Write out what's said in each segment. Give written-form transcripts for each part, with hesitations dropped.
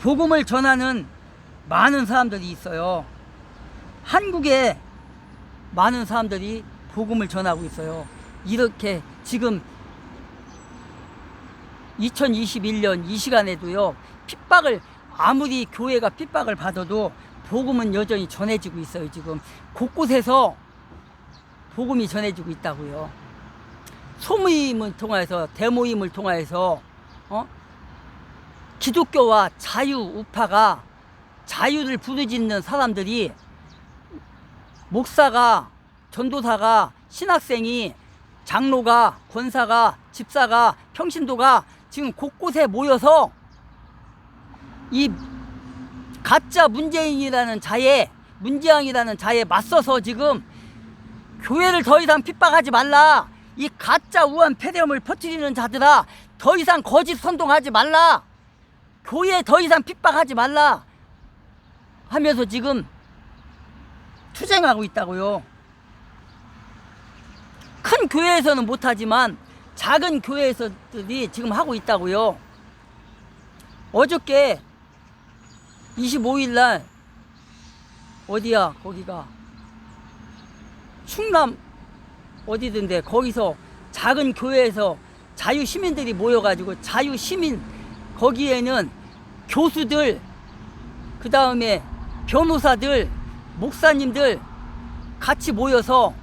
복음을 전하는 많은 사람들이 있어요. 한국에 많은 사람들이 복음을 전하고 있어요. 이렇게 지금 2021년 이 시간에도요, 핍박을, 아무리 교회가 핍박을 받아도 복음은 여전히 전해지고 있어요. 지금 곳곳에서 복음이 전해지고 있다고요. 소모임을 통해서, 대모임을 통해서 기독교와 자유우파가, 자유를 부르짖는 사람들이, 목사가, 전도사가, 신학생이, 장로가, 권사가, 집사가, 평신도가 지금 곳곳에 모여서 이 가짜 문재인이라는 자에, 문재앙이라는 자에 맞서서 지금 교회를 더 이상 핍박하지 말라, 이 가짜 우한 폐렴을 퍼뜨리는 자들아 더 이상 거짓 선동하지 말라, 교회 더 이상 핍박하지 말라 하면서 지금 투쟁하고 있다고요. 큰 교회에서는 못하지만 작은 교회에서들이 지금 하고 있다고요. 어저께 25일날 어디야, 거기가 충남 어디든데, 거기서 작은 교회에서 자유시민들이 모여가지고, 자유시민, 거기에는 교수들, 그 다음에 변호사들, 목사님들 같이 모여서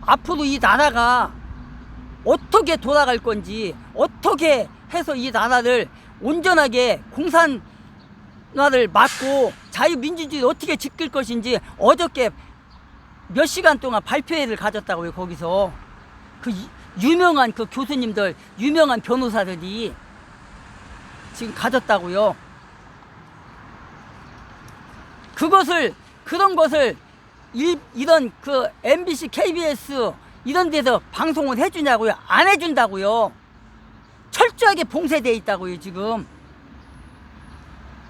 앞으로 이 나라가 어떻게 돌아갈 건지, 어떻게 해서 이 나라를 온전하게 공산화를 막고 자유민주주의를 어떻게 지킬 것인지 어저께 몇 시간 동안 발표회를 가졌다고요. 거기서 그 유명한 그 교수님들, 유명한 변호사들이 지금 가졌다고요. 그런 것을 이런 그 MBC, KBS 이런 데서 방송을 해주냐고요? 안 해준다고요. 철저하게 봉쇄되어 있다고요. 지금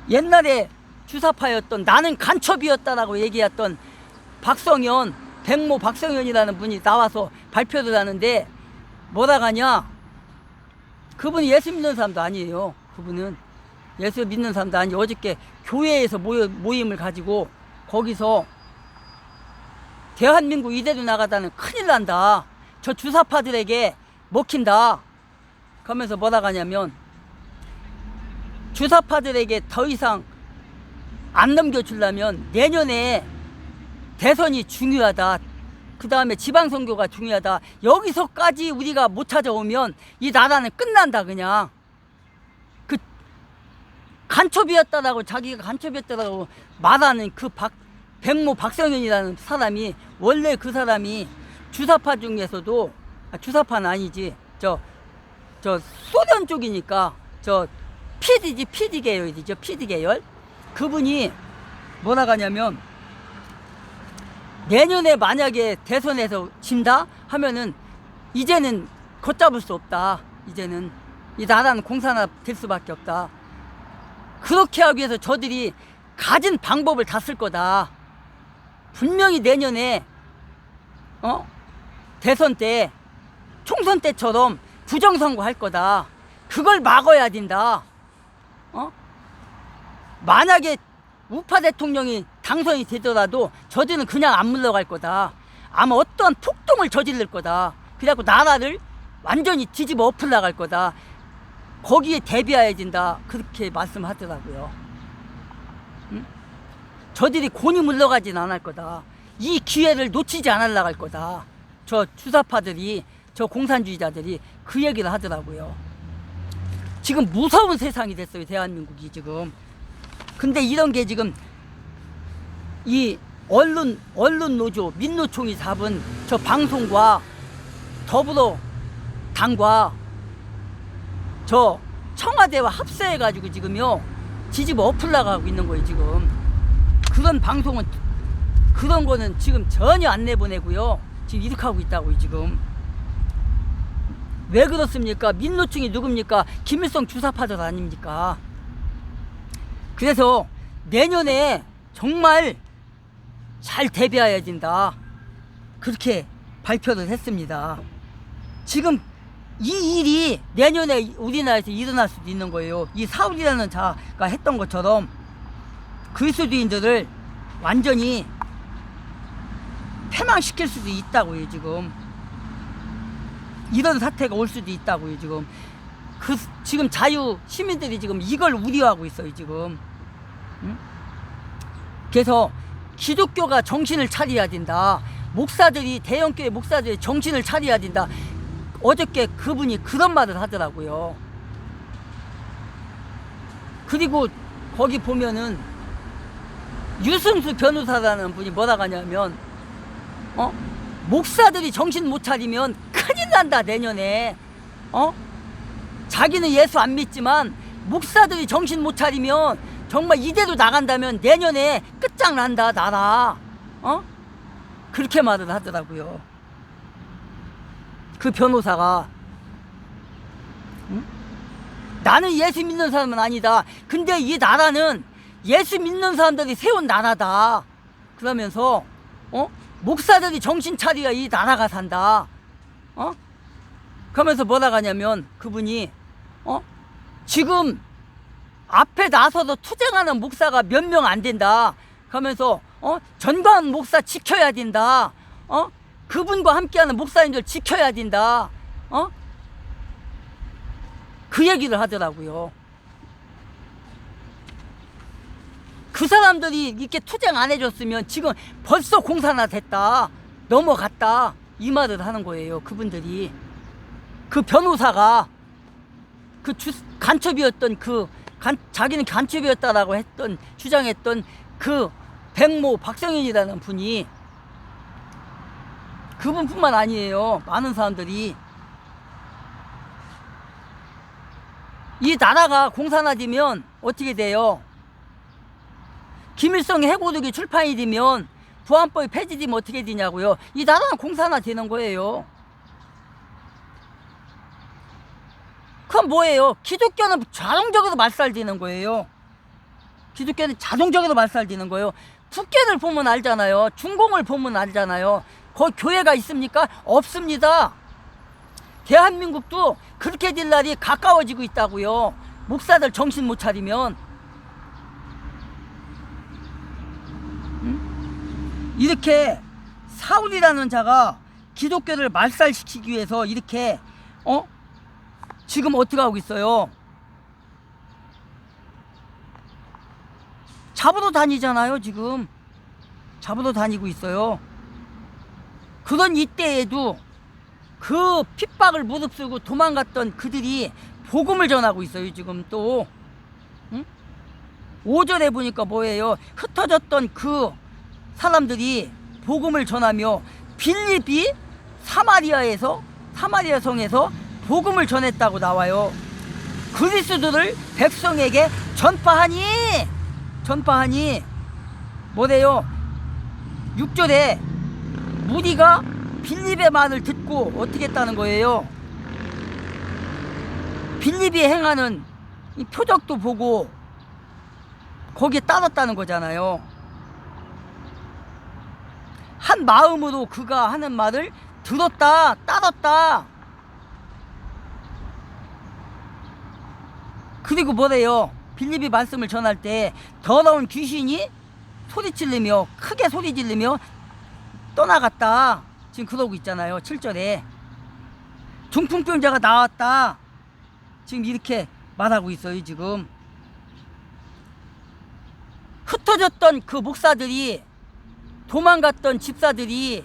옛날에 주사파였던, 나는 간첩이었다라고 얘기했던 박성현, 백모 박성현이라는 분이 나와서 발표를 하는데 뭐라 하냐, 그분이 예수 믿는 사람도 아니에요. 그분은 예수 믿는 사람도 아니에요. 어저께 교회에서 모임을 가지고 거기서 대한민국 이대로 나가다는 큰일 난다, 저 주사파들에게 먹힌다 그러면서 뭐라 하냐면, 주사파들에게 더 이상 안 넘겨주려면 내년에 대선이 중요하다, 그 다음에 지방선거가 중요하다, 여기서까지 우리가 못 찾아오면 이 나라는 끝난다. 그냥 그 간첩이었다라고, 자기가 간첩이었다라고 말하는 그 백모 박성현이라는 사람이, 원래 그 사람이 주사파 중에서도, 주사파는 아니지, 저 소련 쪽이니까 저 PD 계열이죠. PD 계열. 그분이 뭐라 하냐면, 내년에 만약에 대선에서 진다 하면은 이제는 걷잡을 수 없다, 이제는 이 나라는 공산화 될 수밖에 없다, 그렇게 하기 위해서 저들이 가진 방법을 다 쓸 거다, 분명히 내년에 대선 때, 총선 때처럼 부정선거 할 거다, 그걸 막아야 된다. 만약에 우파 대통령이 당선이 되더라도 저들은 그냥 안 물러갈 거다, 아마 어떠한 폭동을 저지를 거다, 그래갖고 나라를 완전히 뒤집어 엎으려 나갈 거다, 거기에 대비해야 된다, 그렇게 말씀하더라고요. 저들이 곤히 물러가진 않을 거다, 이 기회를 놓치지 않으려고 할 거다, 저 주사파들이, 저 공산주의자들이 그 얘기를 하더라고요. 지금 무서운 세상이 됐어요, 대한민국이 지금. 근데 이런 게 지금 이 언론 노조, 민노총이 잡은 저 방송과 더불어 당과 저 청와대와 합세해가지고 지금요 뒤집어 엎으려고 하고 있는 거예요. 지금 그런 방송은, 그런 거는 지금 전혀 안 내보내고요, 지금 이렇게 하고 있다고요. 지금 왜 그렇습니까? 민노총이 누굽니까? 김일성 주사파들 아닙니까? 그래서 내년에 정말 잘 대비해야 된다, 그렇게 발표를 했습니다. 지금 이 일이 내년에 우리나라에서 일어날 수도 있는 거예요. 이 사울이라는 자가 했던 것처럼 그리스도인들을 완전히 패망시킬 수도 있다고요. 지금 이런 사태가 올 수도 있다고요. 지금 자유 시민들이 지금 이걸 우려하고 있어요. 지금. 응? 그래서 기독교가 정신을 차려야 된다. 목사들이, 대형교회 목사들이 정신을 차려야 된다. 어저께 그분이 그런 말을 하더라고요. 그리고 거기 보면은 유승수 변호사라는 분이 뭐라고 하냐면 목사들이 정신 못 차리면 큰일 난다 내년에. 자기는 예수 안 믿지만 목사들이 정신 못 차리면 정말 이대로 나간다면 내년에 끝장난다 나라. 그렇게 말을 하더라고요. 그 변호사가. 응? 나는 예수 믿는 사람은 아니다. 근데 이 나라는 예수 믿는 사람들이 세운 나라다. 그러면서 목사들이 정신 차려야 이 나라가 산다. 그러면서 뭐라고 하냐면 그분이 지금 앞에 나서서 투쟁하는 목사가 몇 명 안 된다. 그러면서 전광훈 목사 지켜야 된다. 그분과 함께하는 목사님들 지켜야 된다. 그 얘기를 하더라고요. 그 사람들이 이렇게 투쟁 안 해줬으면 지금 벌써 공산화 됐다. 넘어갔다. 이 말을 하는 거예요. 그분들이. 그 변호사가 그 간첩이었던 자기는 간첩이었다라고 주장했던 그 백모 박성현이라는 분이, 그분뿐만 아니에요. 많은 사람들이. 이 나라가 공산화되면 어떻게 돼요? 김일성의 해고록이 출판이 되면, 부안법이 폐지되면 어떻게 되냐고요? 이 나라가 공산화되는 거예요. 그럼 뭐예요? 기독교는 자동적으로 말살되는 거예요. 기독교는 자동적으로 말살되는 거예요. 북계를 보면 알잖아요. 중공을 보면 알잖아요. 거기 교회가 있습니까? 없습니다. 대한민국도 그렇게 될 날이 가까워지고 있다고요. 목사들 정신 못 차리면. 이렇게 사울이라는 자가 기독교를 말살시키기 위해서 이렇게 지금 어떻게 하고 있어요? 잡으러 다니잖아요. 지금 잡으러 다니고 있어요. 그런 이때에도 그 핍박을 무릅쓰고 도망갔던 그들이 복음을 전하고 있어요. 지금 또 5절에 보니까 뭐예요? 흩어졌던 그 사람들이 복음을 전하며 빌립이 사마리아 성에서 복음을 전했다고 나와요. 그리스도를 백성에게 전파하니 뭐래요? 6절에 무리가 빌립의 말을 듣고 어떻게 했다는 거예요? 빌립이 행하는 이 표적도 보고 거기에 따랐다는 거잖아요. 한 마음으로 그가 하는 말을 들었다, 따랐다. 그리고 뭐래요? 빌립이 말씀을 전할 때 더러운 귀신이 크게 소리 지르며 떠나갔다. 지금 그러고 있잖아요. 7절에 중풍병자가 나왔다. 지금 이렇게 말하고 있어요. 지금 흩어졌던 그 목사들이, 도망갔던 집사들이,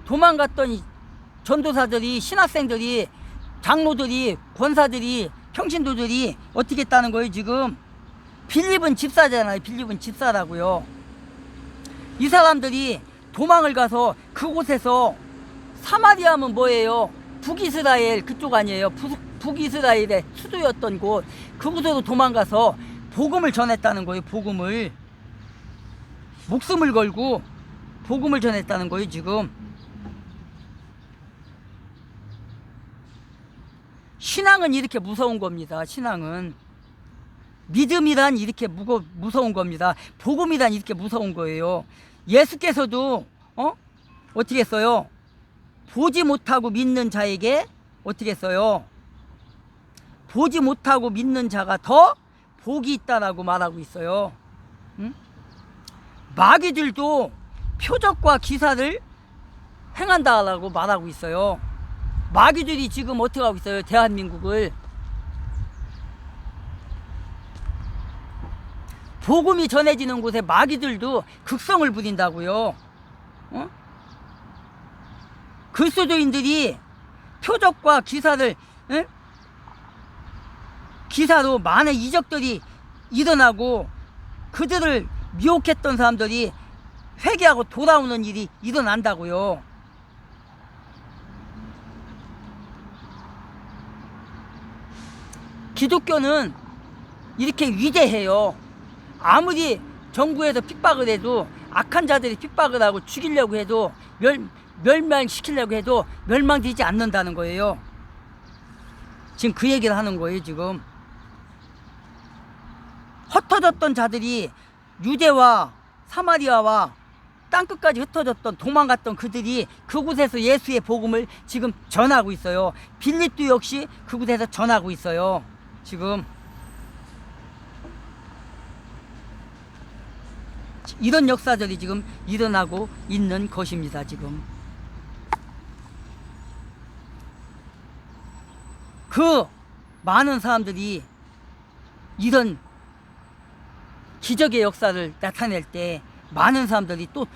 도망갔던 전도사들이, 신학생들이, 장로들이, 권사들이, 평신도들이 어떻게 했다는 거예요? 지금 빌립은 집사잖아요. 빌립은 집사라고요. 이 사람들이 도망을 가서 그곳에서, 사마리아면 뭐예요? 북이스라엘 그쪽 아니에요? 북이스라엘의 수도였던 곳, 그곳으로 도망가서 복음을 전했다는 거예요. 목숨을 걸고 복음을 전했다는 거예요. 지금 신앙은 이렇게 무서운 겁니다. 신앙은, 믿음이란 이렇게 무서운 겁니다. 복음이란 이렇게 무서운 거예요. 예수께서도 어떻게 했어요? 보지 못하고 믿는 자에게 어떻게 했어요? 보지 못하고 믿는 자가 더 복이 있다라고 말하고 있어요. 응? 마귀들도 표적과 기사를 행한다라고 말하고 있어요. 마귀들이 지금 어떻게 하고 있어요? 대한민국을. 복음이 전해지는 곳에 마귀들도 극성을 부린다고요. 어? 그리스도인들이 표적과 기사를 기사로 많은 이적들이 일어나고 그들을 미혹했던 사람들이 회개하고 돌아오는 일이 일어난다고요. 기독교는 이렇게 위대해요. 아무리 정부에서 핍박을 해도, 악한 자들이 핍박을 하고 죽이려고 해도, 멸망시키려고 해도 멸망되지 않는다는 거예요. 지금 그 얘기를 하는 거예요. 지금 흩어졌던 자들이, 유대와 사마리아와 땅끝까지 흩어졌던, 도망갔던 그들이 그곳에서 예수의 복음을 지금 전하고 있어요. 빌립도 역시 그곳에서 전하고 있어요. 지금 이런 역사들이 지금 일어나고 있는 것입니다. 지금 그 많은 사람들이 이런 기적의 역사를 나타낼 때 많은 사람들이 또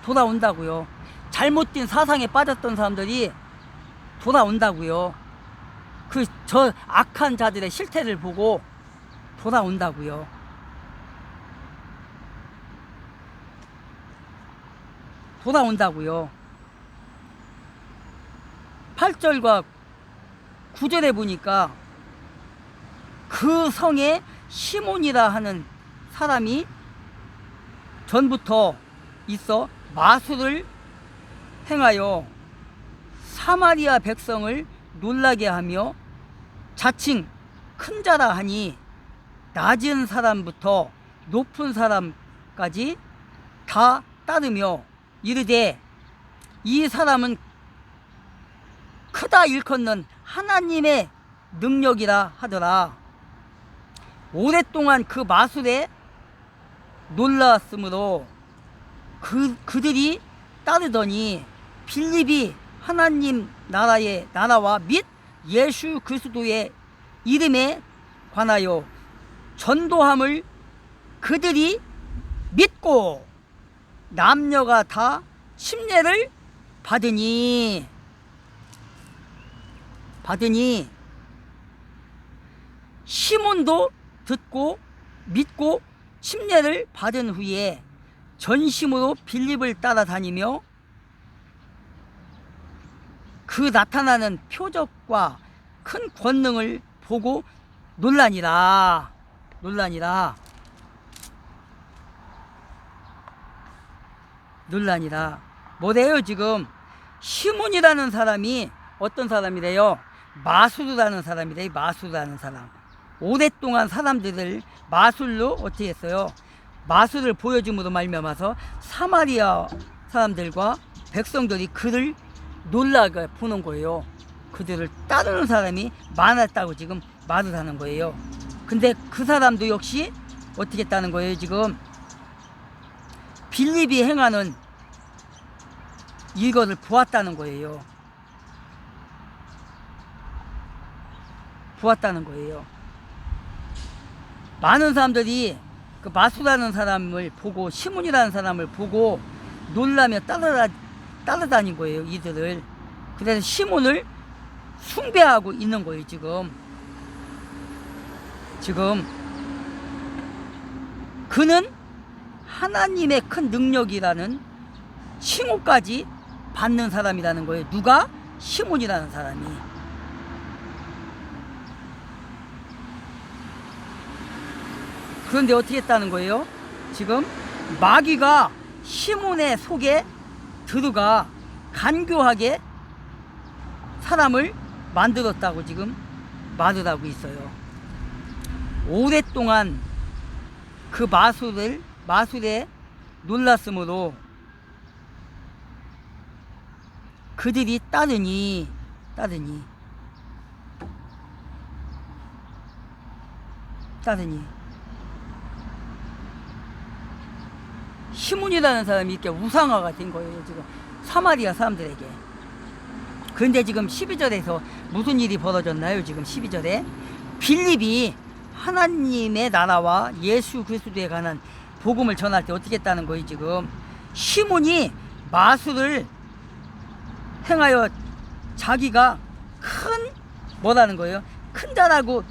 돌아온다고요. 잘못된 사상에 빠졌던 사람들이 돌아온다고요. 저 악한 자들의 실태를 보고 돌아온다고요. 돌아온다고요. 8절과 9절에 보니까 그 성에 시몬이라 하는 사람이 전부터 있어 마술을 행하여 사마리아 백성을 놀라게 하며 자칭 큰 자라 하니 낮은 사람부터 높은 사람까지 다 따르며 이르되 이 사람은 크다 일컫는 하나님의 능력이라 하더라. 오랫동안 그 마술에 놀랐으므로 그들이 따르더니 빌립이 하나님 나라와 및 예수 그리스도의 이름에 관하여 전도함을 그들이 믿고 남녀가 다 침례를 받으니 시몬도 듣고 믿고 침례를 받은 후에 전심으로 빌립을 따라다니며 그 나타나는 표적과 큰 권능을 보고 놀라니라. 뭐래요? 지금 시몬이라는 사람이 어떤 사람이래요? 마술이라는 사람이래요. 마술이라는 사람. 오랫동안 사람들을 마술로 어떻게 했어요? 마술을 보여줌으로 말미암아서 사마리아 사람들과 백성들이 그를 놀라게 보는 거예요. 그들을 따르는 사람이 많았다고 지금 말을 하는 거예요. 근데 그 사람도 역시 어떻게 했다는 거예요? 지금 빌립이 행하는 이것을 보았다는 거예요. 많은 사람들이 그 마술하는 사람을 보고, 시몬이라는 사람을 보고 놀라며 따라다닌 거예요. 이들을. 그래서 시몬을 숭배하고 있는 거예요. 지금 그는 하나님의 큰 능력이라는 칭호까지 받는 사람이라는 거예요. 누가? 시몬이라는 사람이. 그런데 어떻게 했다는 거예요? 지금 마귀가 시몬의 속에 들어가 간교하게 사람을 만들었다고 지금 말을 하고 있어요. 오랫동안 그 마술에 놀랐으므로 그들이 따르니 따르니 시몬이라는 사람이 이렇게 우상화가 된 거예요, 지금 사마리아 사람들에게. 그런데 지금 12절에서 무슨 일이 벌어졌나요? 지금 12절에 빌립이 하나님의 나라와 예수 그리스도에 관한 복음을 전할 때 어떻게 했다는 거예요? 지금 시몬이 마술을 행하여 자기가 큰 뭐라는 거예요? 큰 자라고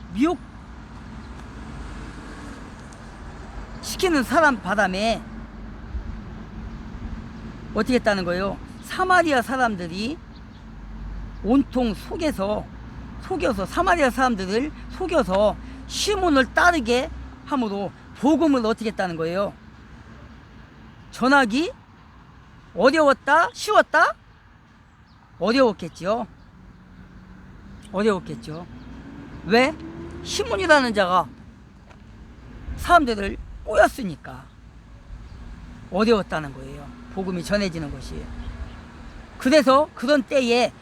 미혹시키는 사람 바람에 어떻게 했다는 거예요? 사마리아 사람들이 온통 속여서 사마리아 사람들을 속여서 시몬을 따르게 함으로 복음을 어떻게 했다는 거예요? 전하기 어려웠다? 쉬웠다? 어려웠겠죠. 왜? 시몬이라는 자가 사람들을 꼬였으니까 어려웠다는 거예요. 복음이 전해지는 것이. 그래서 그런 때에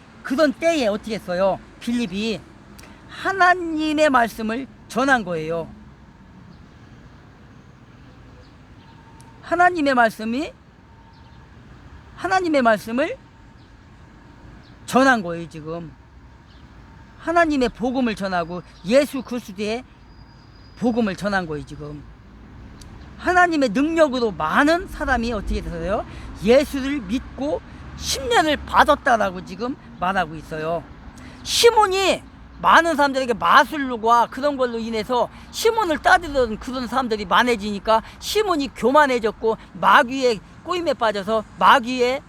어떻게 했어요? 빌립이 하나님의 말씀을 전한 거예요. 하나님의 말씀을 전한 거예요, 지금. 하나님의 복음을 전하고 예수 그리스도의 복음을 전한 거예요, 지금. 하나님의 능력으로 많은 사람이 어떻게 됐어요? 예수를 믿고 십년을 받았다라고 지금 말하고 있어요. 시몬이 많은 사람들에게 마술과 그런 걸로 인해서 시몬을 따르던 그런 사람들이 많아지니까 시몬이 교만해졌고 마귀의 꼬임에 빠져서 마귀의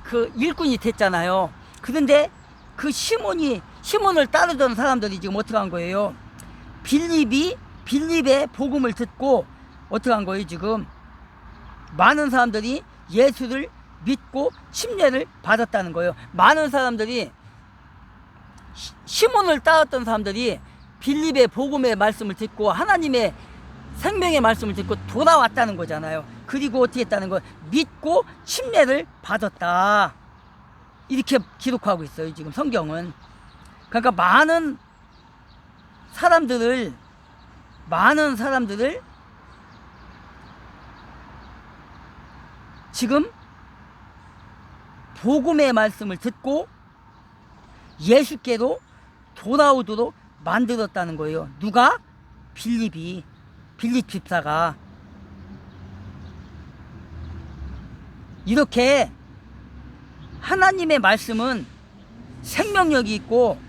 그 일꾼이 됐잖아요. 그런데 그 시몬을 따르던 사람들이 지금 어떻게 한 거예요? 빌립의 복음을 듣고 어떻게 한 거예요? 지금 많은 사람들이 예수를 믿고 침례를 받았다는 거예요. 많은 사람들이 시몬을 따랐던 사람들이 빌립의 복음의 말씀을 듣고 하나님의 생명의 말씀을 듣고 돌아왔다는 거잖아요. 그리고 어떻게 했다는 거? 믿고 침례를 받았다. 이렇게 기록하고 있어요, 지금 성경은. 그러니까 많은 사람들을 지금 복음의 말씀을 듣고 예수께로 돌아오도록 만들었다는 거예요. 누가? 빌립 집사가. 이렇게 하나님의 말씀은 생명력이 있고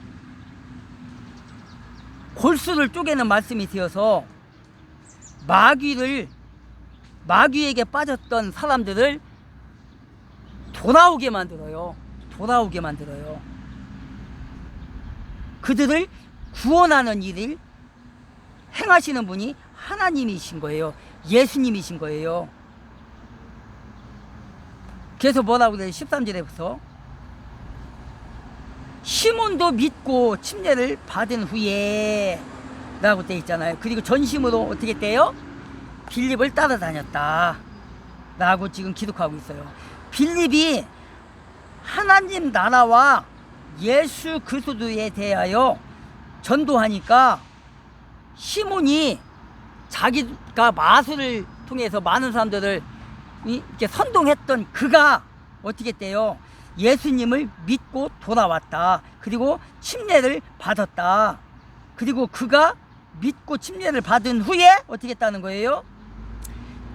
골수를 쪼개는 말씀이 되어서 마귀에게 빠졌던 사람들을 돌아오게 만들어요. 그들을 구원하는 일을 행하시는 분이 하나님이신 거예요. 예수님이신 거예요. 그래서 뭐라고 그래요? 13절에서 시몬도 믿고 침례를 받은 후에 라고 돼 있잖아요. 그리고 전심으로 어떻게 돼요? 빌립을 따라다녔다 라고 지금 기록하고 있어요. 빌립이 하나님 나라와 예수 그리스도에 대하여 전도하니까 시몬이 자기가 마술을 통해서 많은 사람들을 이렇게 선동했던 그가 어떻게 돼요? 예수님을 믿고 돌아왔다. 그리고 침례를 받았다. 그리고 그가 믿고 침례를 받은 후에 어떻게 했다는 거예요?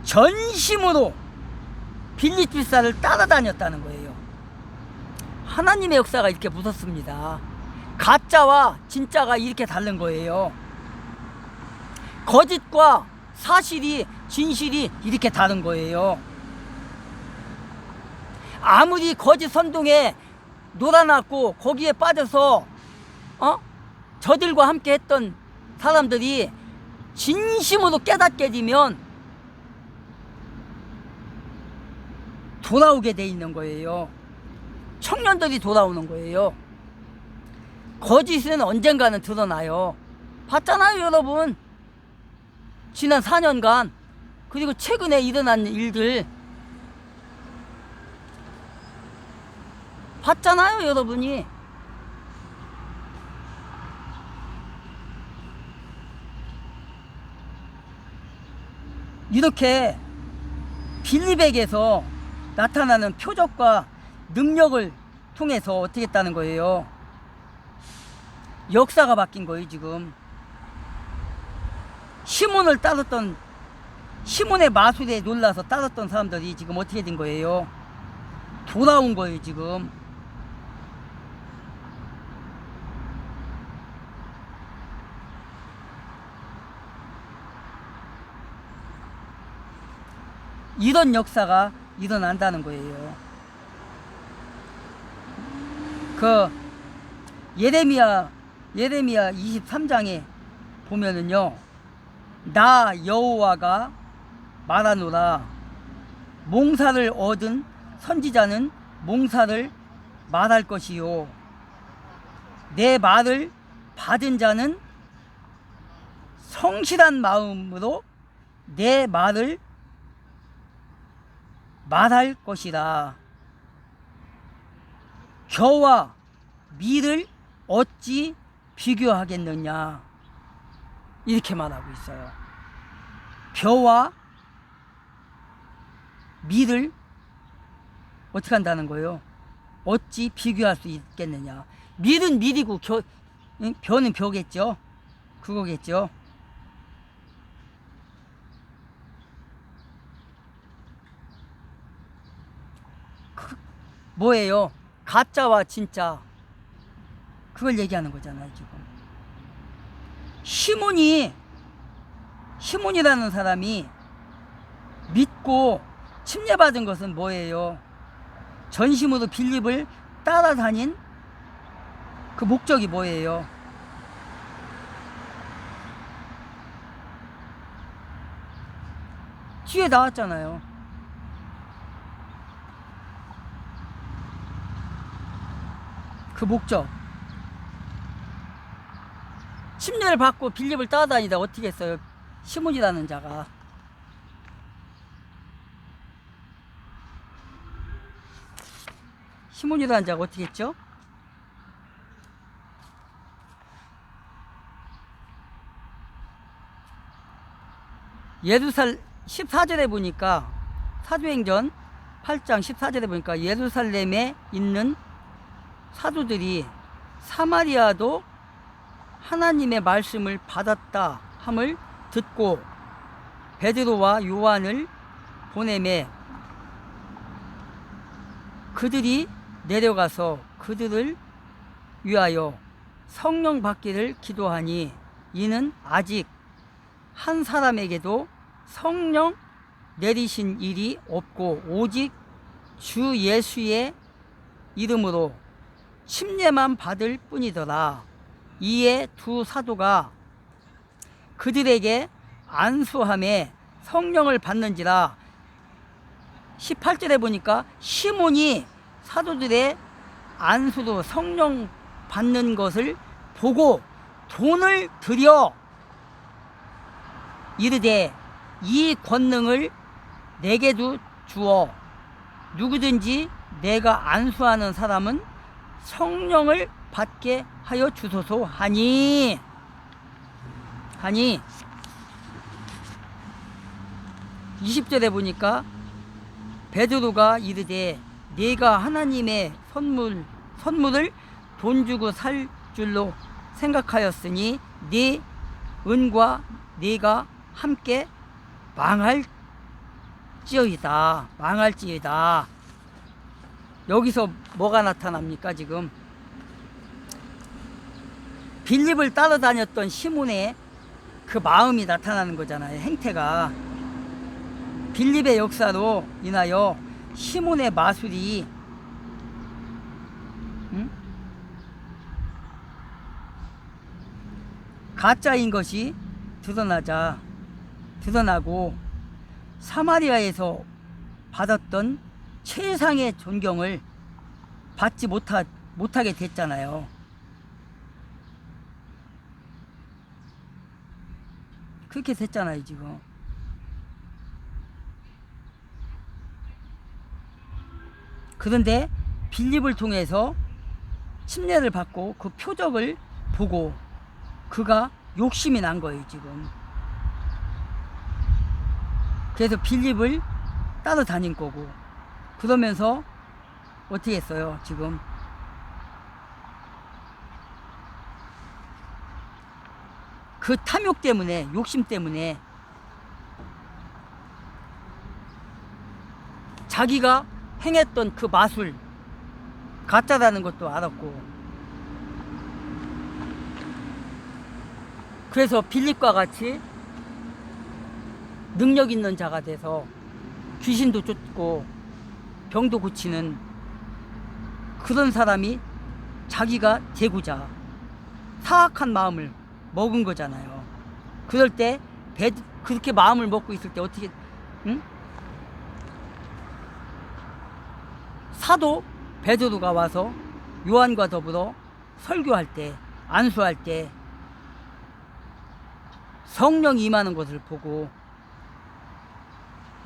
전심으로 빌립 집사를 따라다녔다는 거예요. 하나님의 역사가 이렇게 무섭습니다. 가짜와 진짜가 이렇게 다른 거예요. 거짓과 진실이 이렇게 다른 거예요. 아무리 거짓 선동에 놀아났고 거기에 빠져서 저들과 함께 했던 사람들이 진심으로 깨닫게 되면 돌아오게 돼 있는 거예요. 청년들이 돌아오는 거예요. 거짓은 언젠가는 드러나요. 봤잖아요, 여러분. 지난 4년간 그리고 최근에 일어난 일들 봤잖아요, 여러분이. 이렇게 빌립에게서 나타나는 표적과 능력을 통해서 어떻게 했다는 거예요? 역사가 바뀐 거예요. 지금 시몬을 따랐던, 시몬의 마술에 놀라서 따랐던 사람들이 지금 어떻게 된 거예요? 돌아온 거예요. 지금 이런 역사가 일어난다는 거예요. 그 예레미야 23장에 보면은요, 나 여호와가 말하노라. 몽사를 얻은 선지자는 몽사를 말할 것이요, 내 말을 받은 자는 성실한 마음으로 내 말을 말할 것이라. 겨와 밀을 어찌 비교하겠느냐, 이렇게 말하고 있어요. 벼와 밀을 어떻게 한다는 거예요? 어찌 비교할 수 있겠느냐. 밀은 밀이고 벼는 벼겠죠. 그거겠죠. 뭐예요? 가짜와 진짜, 그걸 얘기하는 거잖아요. 지금 시몬이라는 사람이 믿고 침례받은 것은 뭐예요? 전심으로 빌립을 따라다닌 그 목적이 뭐예요? 뒤에 나왔잖아요. 그 목적. 침례를 받고 빌립을 따라다니다 어떻게 했어요? 시몬이라는 자가. 시몬이라는 자가 어떻게 했죠? 예루살렘 14절에 보니까, 사도행전 8장 14절에 보니까 예루살렘에 있는 사도들이 사마리아도 하나님의 말씀을 받았다 함을 듣고 베드로와 요한을 보내매 그들이 내려가서 그들을 위하여 성령 받기를 기도하니, 이는 아직 한 사람에게도 성령 내리신 일이 없고 오직 주 예수의 이름으로 침례만 받을 뿐이더라. 이에 두 사도가 그들에게 안수함에 성령을 받는지라. 18절에 보니까 시몬이 사도들의 안수로 성령 받는 것을 보고 돈을 들여 이르되, 이 권능을 내게도 주어 누구든지 내가 안수하는 사람은 성령을 받게 하여 주소서 하니 20절에 보니까 베드로가 이르되, 네가 하나님의 선물을 돈 주고 살 줄로 생각하였으니 네 은과 네가 함께 망할지어이다. 여기서 뭐가 나타납니까? 지금 빌립을 따라다녔던 시몬의 그 마음이 나타나는 거잖아요. 행태가. 빌립의 역사로 인하여 시몬의 마술이 가짜인 것이 드러나고 사마리아에서 받았던 최상의 존경을 받지 못하게 됐잖아요. 그렇게 됐잖아요. 지금 그런데 빌립을 통해서 침례를 받고 그 표적을 보고 그가 욕심이 난 거예요. 지금 그래서 빌립을 따라다닌 거고, 그러면서 어떻게 했어요? 지금 그 탐욕 때문에, 욕심 때문에 자기가 행했던 그 마술 가짜라는 것도 알았고, 그래서 빌립과 같이 능력 있는 자가 돼서 귀신도 쫓고 병도 고치는 그런 사람이 자기가 되고자 사악한 마음을 먹은 거잖아요. 그럴 때 그렇게 마음을 먹고 있을 때 어떻게, 응? 사도 베드로가 와서 요한과 더불어 설교할 때, 안수할 때 성령이 임하는 것을 보고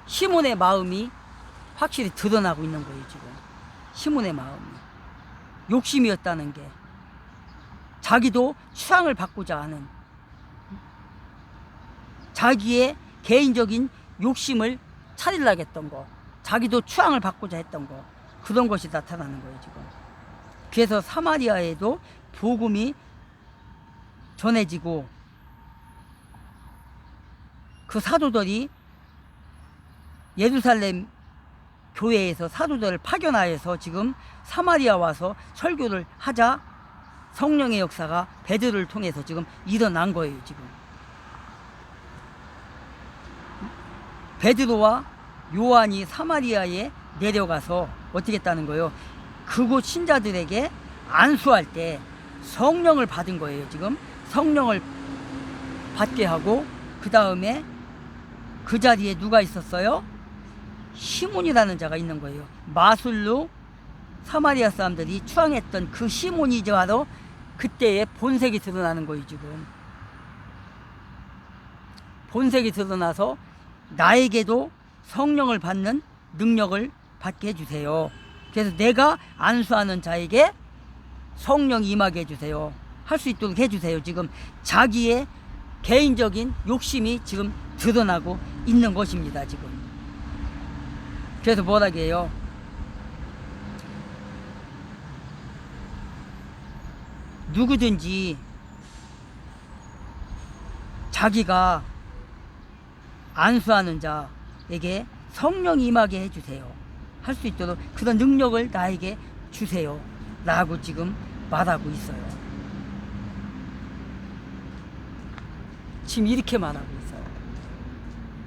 시몬의 마음이 확실히 드러나고 있는 거예요. 지금 시몬의 마음이 욕심이었다는 게, 자기도 추앙을 받고자 하는 자기의 개인적인 욕심을 차리려고 했던 거, 자기도 추앙을 받고자 했던 거, 그런 것이 나타나는 거예요. 지금 그래서 사마리아에도 복음이 전해지고, 그 사도들이 예루살렘 교회에서 사도들을 파견하여서 지금 사마리아 와서 설교를 하자 성령의 역사가 베드로를 통해서 지금 일어난 거예요. 지금 베드로와 요한이 사마리아에 내려가서 어떻게 했다는 거예요? 그곳 신자들에게 안수할 때 성령을 받은 거예요. 지금 성령을 받게 하고, 그 다음에 그 자리에 누가 있었어요? 시몬이라는 자가 있는 거예요. 마술로 사마리아 사람들이 추앙했던 그 시몬이 바로 그때의 본색이 드러나는 거예요. 지금 본색이 드러나서 나에게도 성령을 받는 능력을 받게 해주세요. 그래서 내가 안수하는 자에게 성령이 임하게 해주세요. 할 수 있도록 해주세요. 지금 자기의 개인적인 욕심이 지금 드러나고 있는 것입니다. 지금 그래서 뭐라고 해요? 누구든지 자기가 안수하는 자에게 성령이 임하게 해주세요. 할 수 있도록 그런 능력을 나에게 주세요. 라고 지금 말하고 있어요. 지금 이렇게 말하고 있어요.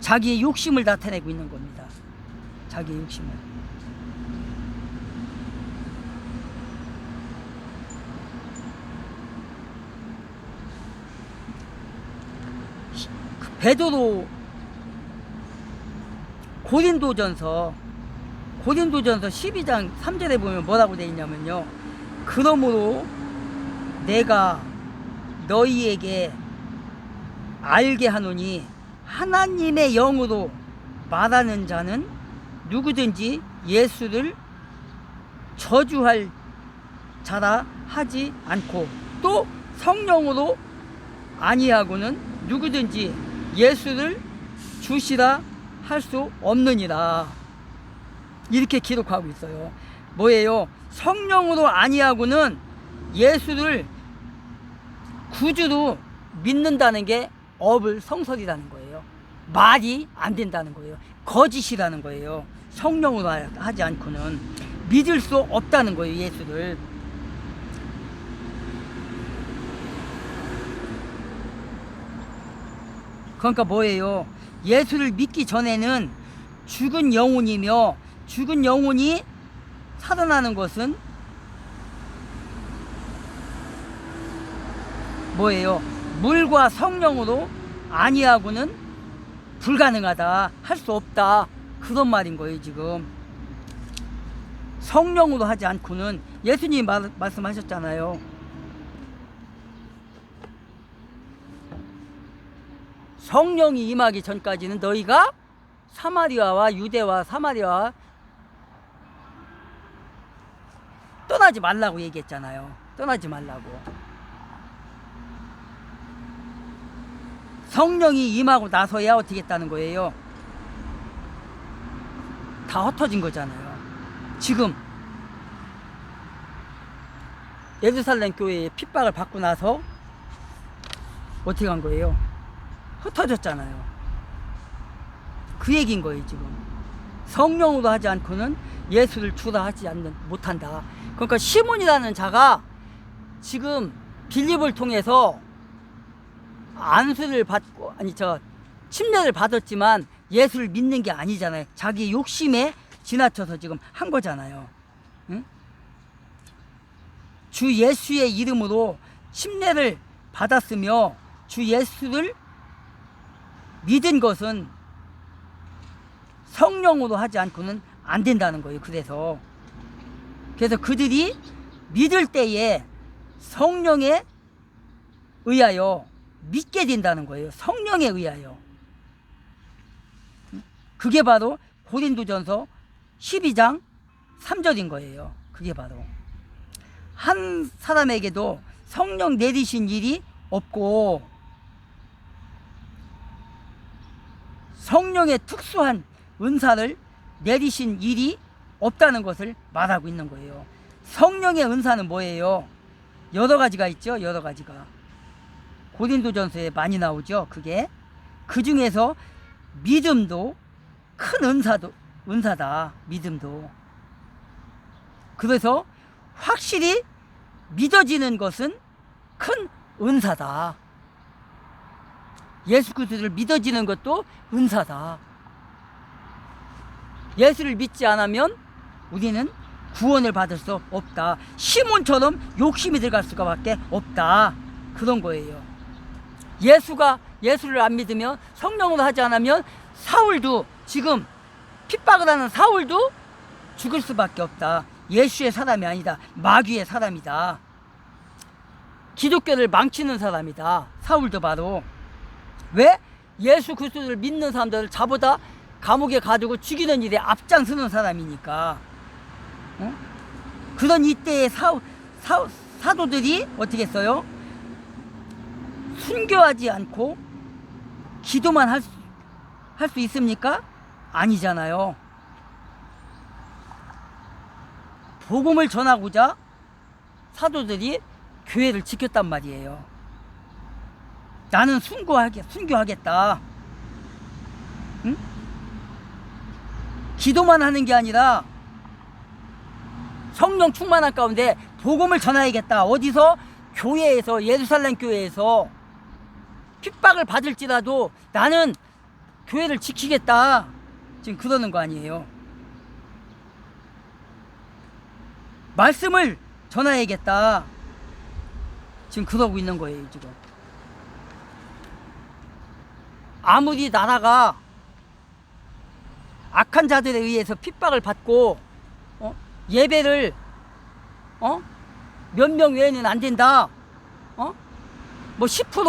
자기의 욕심을 나타내고 있는 겁니다. 자기의 욕심을. 베드로 고린도전서 12장 3절에 보면 뭐라고 되어 있냐면요, 그러므로 내가 너희에게 알게 하노니 하나님의 영으로 말하는 자는 누구든지 예수를 저주할 자라 하지 않고, 또 성령으로 아니하고는 누구든지 예수를 주시라 할 수 없느니라. 이렇게 기록하고 있어요. 뭐예요? 성령으로 아니하고는 예수를 구주로 믿는다는 게 어불성설이라는 거예요. 말이 안 된다는 거예요. 거짓이라는 거예요. 성령으로 하지 않고는 믿을 수 없다는 거예요. 예수를. 그러니까 뭐예요? 예수를 믿기 전에는 죽은 영혼이며, 죽은 영혼이 살아나는 것은 뭐예요? 물과 성령으로 아니하고는 불가능하다, 할 수 없다, 그런 말인 거예요. 지금 성령으로 하지 않고는, 예수님이 말씀하셨잖아요. 성령이 임하기 전까지는 너희가 사마리아와 유대와 사마리아와 떠나지 말라고 얘기했잖아요. 떠나지 말라고. 성령이 임하고 나서야 어떻게 했다는 거예요? 다 흩어진 거잖아요. 지금 예루살렘 교회에 핍박을 받고 나서 어떻게 한 거예요? 흩어졌잖아요. 그 얘기인 거예요. 지금 성령으로 하지 않고는 예수를 주라 하지 못한다. 그러니까 시몬이라는 자가 지금 빌립을 통해서 안수를 받고 침례를 받았지만 예수를 믿는 게 아니잖아요. 자기 욕심에 지나쳐서 지금 한 거잖아요. 응? 주 예수의 이름으로 침례를 받았으며 주 예수를 믿은 것은 성령으로 하지 않고는 안 된다는 거예요. 그래서 그들이 믿을 때에 성령에 의하여 믿게 된다는 거예요. 성령에 의하여. 그게 바로 고린도전서 12장 3절인 거예요. 그게 바로 한 사람에게도 성령 내리신 일이 없고 성령의 특수한 은사를 내리신 일이 없다는 것을 말하고 있는 거예요. 성령의 은사는 뭐예요? 여러 가지가 있죠. 여러 가지가 고린도전서에 많이 나오죠. 그게 그 중에서 믿음도 큰 은사다. 믿음도. 그래서 확실히 믿어지는 것은 큰 은사다. 예수 그리스도를 믿어지는 것도 은사다. 예수를 믿지 않으면 우리는 구원을 받을 수 없다. 시몬처럼 욕심이 들어갈 수밖에 없다. 그런 거예요. 예수를 안 믿으면 성령으로 하지 않으면 사울도 지금 핍박을 하는 사울도 죽을 수밖에 없다. 예수의 사람이 아니다. 마귀의 사람이다. 기독교를 망치는 사람이다. 사울도 바로. 왜? 예수 그리스도를 믿는 사람들을 자보다 감옥에 가두고 죽이는 일에 앞장서는 사람이니까. 어? 그런 이때의 사도들이 어떻게 했어요? 순교하지 않고 기도만 할 수 있습니까? 아니잖아요. 복음을 전하고자 사도들이 교회를 지켰단 말이에요. 나는 순교하겠다. 응? 기도만 하는 게 아니라 성령 충만한 가운데 복음을 전하야겠다. 어디서? 교회에서, 예루살렘 교회에서 핍박을 받을지라도 나는 교회를 지키겠다. 지금 그러는 거 아니에요. 말씀을 전하야겠다. 지금 그러고 있는 거예요. 지금 아무리 나라가 악한 자들에 의해서 핍박을 받고 예배를 몇 명 외에는 안 된다. 뭐 10%